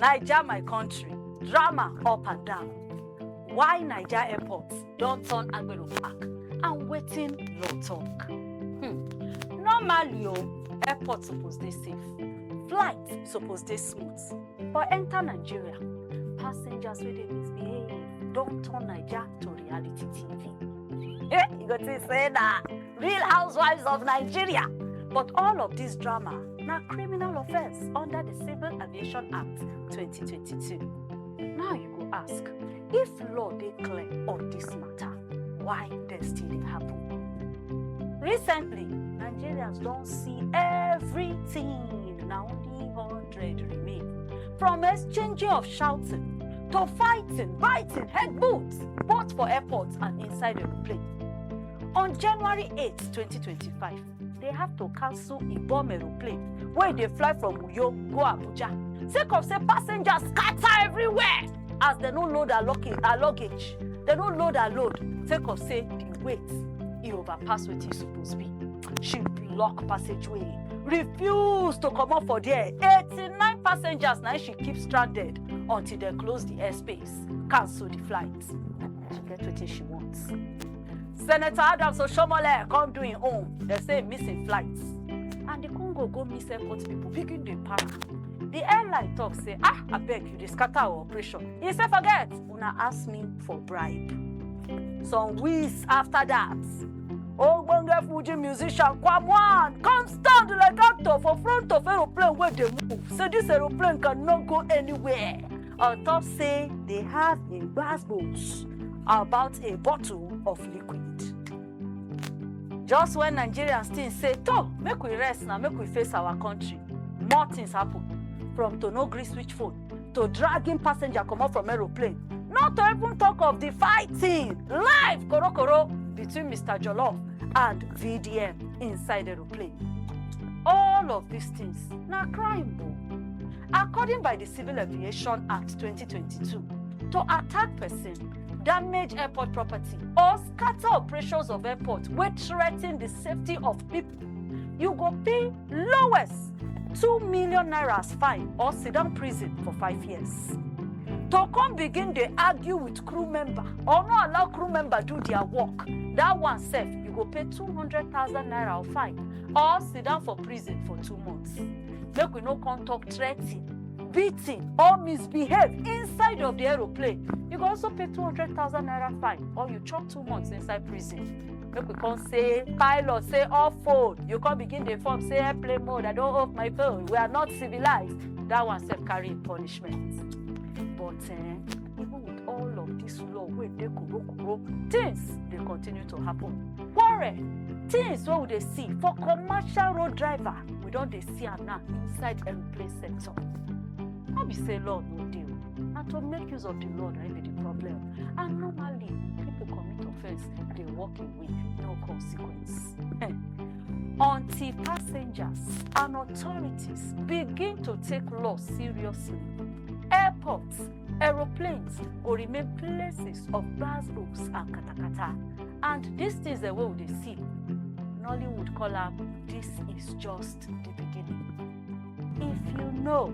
Naija, my country, drama up and down. Why Naija airports don't turn Agbero back and wetin law talk. Normally, airport suppose dey safe, flight suppose dey smooth. But enter Nigeria, passengers wey dey misbehave don turn Naija to reality TV. You go think say na Real Housewives of Nigeria. But all of this drama na criminal offence under the Civil Aviation Act 2022. Now you go ask, if law dey clear on this matter, why dem still dey happen? Recently, Nigerians don see everything. Na only 100 remain. From exchanging of shouting to fighting, biting, head boots, both for airports and inside aeroplane. On January 8, 2025, they have to cancel Ibom aeroplane where they fly from Uyo go Abuja. Sake of say passengers scatter everywhere as they no load her luggage. They no load her load. Sake of say the weight, it overpass what it supposed be. She block passageway, refuse to come up for there. 89 passengers now she keeps stranded until they close the airspace, cancel the flight. She get what she wants. Senator Adams Oshiomhole come do him own. They say missing flights. And the Congo go miss airport people begin the para. The airline talk say, I beg you, they scatter our operation. He say, forget, una ask me for bribe. Some weeks after that, Ogbonge Fuji musician Kwamwan come stand like actor for front of aeroplane where they move. Say this aeroplane cannot go anywhere. On top say they have a gbasgbos about a bottle of liquid. Just when Nigerians think say, make we rest now, make we face our country, more things happen. From to no gree switch phone, to dragging passenger come out from aeroplane. Not to even talk of the fighting, live koro between Mr Jollof and VDM inside aeroplane. All of these things na crime. According by the Civil Aviation Act 2022, to attack person, damage airport property, or scatter operations of airport which threaten the safety of people, you go pay lowest 2 million naira as fine or sit down prison for 5 years. To come begin they argue with crew member or not allow crew member do their work, that one self, you go pay 200,000 naira or fine or sit down for prison for 2 months. Make we no come talk threatening, beating or misbehave inside of the aeroplane. You go also pay 200,000 naira fine or you chop 2 months inside prison. Make we come say pilot say off phone. You come begin the form say airplane mode. I don't off my phone. We are not civilized. That one self carry punishment. But even with all of this law, where they kuro, things they continue to happen. Quarrel, things what they see for commercial road driver, we don't they see am now inside airplane sector. How be say law no deal? And to make use of the law, that be the problem. And normally, people commit offense, they walk away, no consequence. Until passengers and authorities begin to take law seriously, airports, aeroplanes will remain places of gbasgbos and katakata. And these things the way they see, Nollywood call up, this is just the beginning. If you know